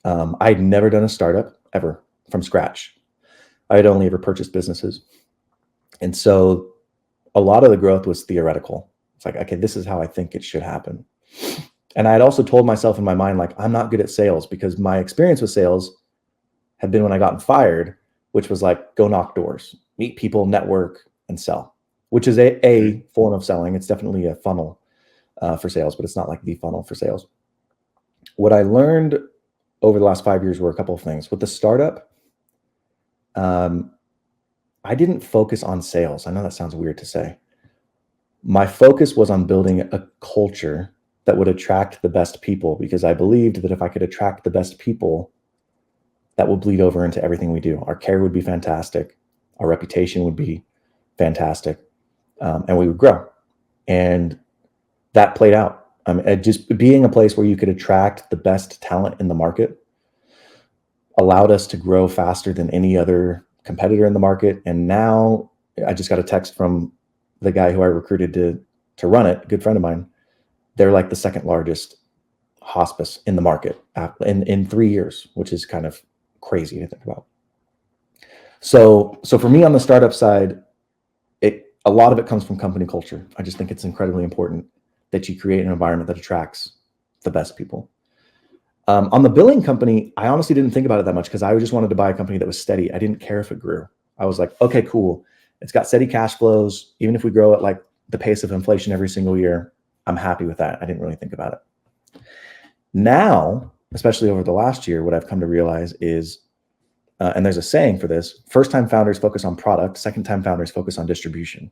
I had never done a startup ever from scratch. I had only ever purchased businesses. And so a lot of the growth was theoretical. It's like, okay, this is how I think it should happen. And I had also told myself in my mind, like, I'm not good at sales, because my experience with sales had been when I got fired, which was like, go knock doors, meet people, network, and sell, which is a form of selling. It's definitely a funnel for sales, but it's not like the funnel for sales. What I learned over the last 5 years were a couple of things. With the startup, I didn't focus on sales. I know that sounds weird to say. My focus was on building a culture that would attract the best people, because I believed that if I could attract the best people, that would bleed over into everything we do. Our care would be fantastic. Our reputation would be fantastic. And we would grow. And that played out. Just being a place where you could attract the best talent in the market allowed us to grow faster than any other competitor in the market. And now I just got a text from the guy who I recruited to run it, a good friend of mine. They're like the second largest hospice in the market in 3 years, which is kind of crazy to think about. So for me on the startup side, a lot of it comes from company culture. I just think it's incredibly important that you create an environment that attracts the best people. On the billing company, I honestly didn't think about it that much, because I just wanted to buy a company that was steady. I didn't care if it grew. I was like, okay, cool. It's got steady cash flows. Even if we grow at like the pace of inflation every single year, I'm happy with that. I didn't really think about it. Now, especially over the last year, what I've come to realize is, and there's a saying for this, first-time founders focus on product, second-time founders focus on distribution.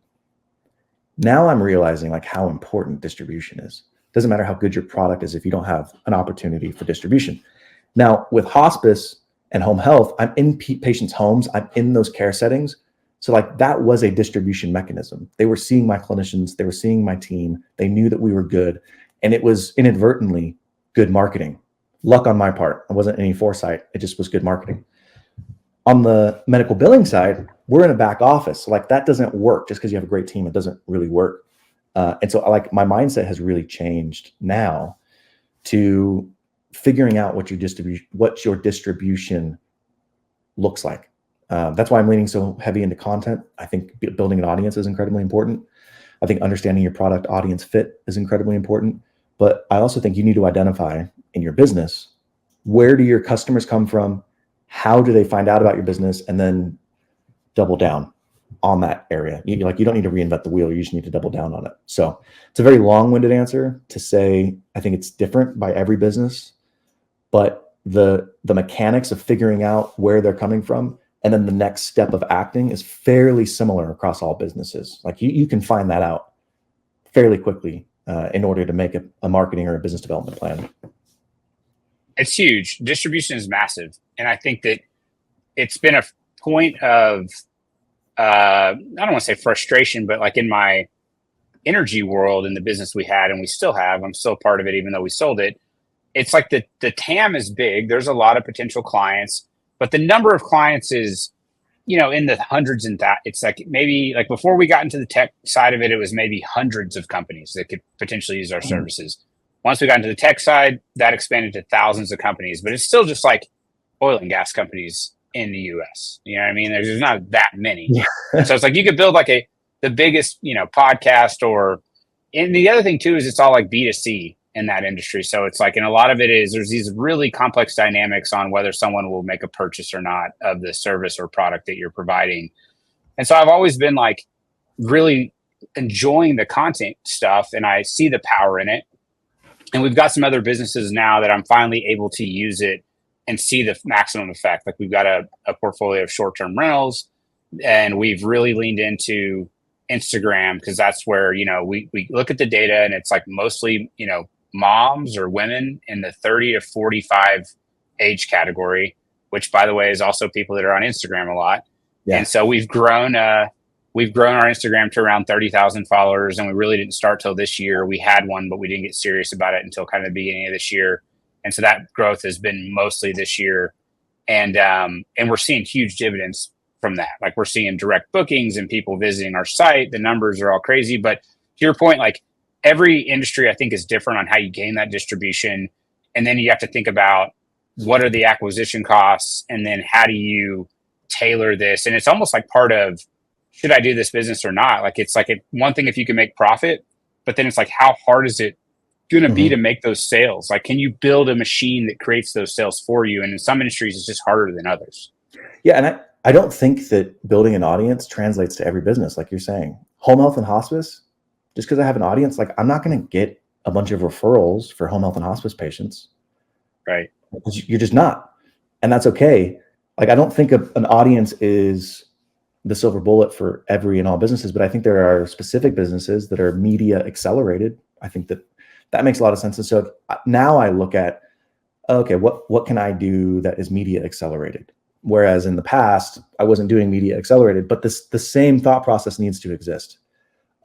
Now I'm realizing like how important distribution is. Doesn't matter how good your product is if you don't have an opportunity for distribution. Now, with hospice and home health, I'm in patients' homes. I'm in those care settings. So like that was a distribution mechanism. They were seeing my clinicians. They were seeing my team. They knew that we were good. And it was inadvertently good marketing. Luck on my part. It wasn't any foresight. It just was good marketing. On the medical billing side, we're in a back office. So like that doesn't work. Just because you have a great team, it doesn't really work. And so like my mindset has really changed now to figuring out what your distribution looks like. That's why I'm leaning so heavy into content. I think building an audience is incredibly important. I think understanding your product audience fit is incredibly important. But I also think you need to identify in your business, where do your customers come from? How do they find out about your business? And then double down on that area. You don't need to reinvent the wheel. You just need to double down on it. So it's a very long-winded answer to say, I think it's different by every business, but the mechanics of figuring out where they're coming from and then the next step of acting is fairly similar across all businesses. Like you can find that out fairly quickly in order to make a marketing or a business development plan. It's huge. Distribution is massive. And I think that it's been a point of, I don't want to say frustration, but like in my energy world in the business we had, and we still have, I'm still part of it, even though we sold it. It's like the TAM is big. There's a lot of potential clients, but the number of clients is, in the hundreds and that. It's like maybe like before we got into the tech side of it, it was maybe hundreds of companies that could potentially use our services. Once we got into the tech side, that expanded to thousands of companies, but it's still just like oil and gas companies in the US. You know what I mean? There's not that many. Yeah. So it's like you could build like the biggest, podcast and the other thing too is it's all like B2C in that industry. So it's like, and a lot of it is there's these really complex dynamics on whether someone will make a purchase or not of the service or product that you're providing. And so I've always been like really enjoying the content stuff and I see the power in it. And we've got some other businesses now that I'm finally able to use it and see the maximum effect. Like we've got a portfolio of short-term rentals and we've really leaned into Instagram because that's where, we look at the data and it's like mostly, moms or women in the 30 to 45 age category, which by the way is also people that are on Instagram a lot. Yeah. And so we've grown our Instagram to around 30,000 followers, and we really didn't start till this year. We had one, but we didn't get serious about it until kind of the beginning of this year. And so that growth has been mostly this year. And we're seeing huge dividends from that. Like we're seeing direct bookings and people visiting our site. The numbers are all crazy. But to your point, like every industry I think is different on how you gain that distribution. And then you have to think about what are the acquisition costs, and then how do you tailor this? And it's almost like part of, should I do this business or not? Like, it's like one thing if you can make profit, but then it's like, how hard is it going to be to make those sales? Like, can you build a machine that creates those sales for you? And in some industries, it's just harder than others. Yeah. And I don't think that building an audience translates to every business. Like you're saying, home health and hospice, just because I have an audience, like I'm not going to get a bunch of referrals for home health and hospice patients. Right. You're just not. And that's okay. Like, I don't think an audience is the silver bullet for every and all businesses, but I think there are specific businesses that are media accelerated. I think that makes a lot of sense. And so now I look at, okay, what can I do that is media accelerated? Whereas in the past, I wasn't doing media accelerated, but the same thought process needs to exist.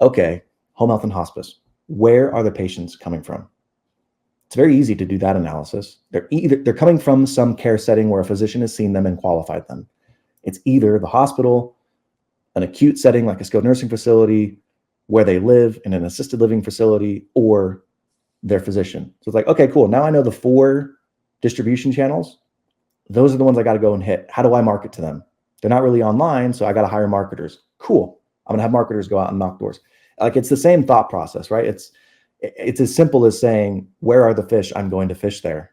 Okay, home health and hospice, where are the patients coming from? It's very easy to do that analysis. They're coming from some care setting where a physician has seen them and qualified them. It's either the hospital, an acute setting like a skilled nursing facility, where they live in an assisted living facility, or their physician. So it's like, okay, cool. Now I know the 4 distribution channels. Those are the ones I got to go and hit. How do I market to them? They're not really online, so I got to hire marketers. Cool. I'm going to have marketers go out and knock doors. Like, it's the same thought process, right? It's as simple as saying, where are the fish? I'm going to fish there.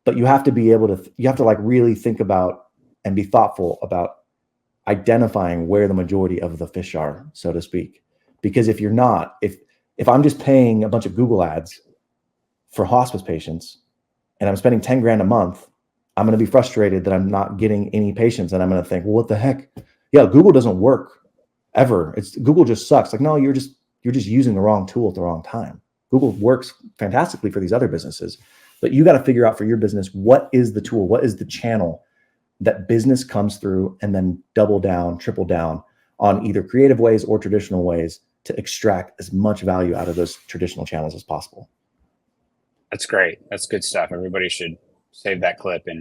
But you have to be able to, you have to like really think about and be thoughtful about identifying where the majority of the fish are, so to speak. Because if you're not, if I'm just paying a bunch of Google ads for hospice patients and I'm spending 10 grand a month, I'm going to be frustrated that I'm not getting any patients. And I'm going to think, well, what the heck? Yeah, Google doesn't work ever. Google just sucks. Like, no, you're just using the wrong tool at the wrong time. Google works fantastically for these other businesses, but you got to figure out for your business, what is the tool? What is the channel that business comes through, and then double down, triple down on either creative ways or traditional ways to extract as much value out of those traditional channels as possible. That's great. That's good stuff. Everybody should save that clip and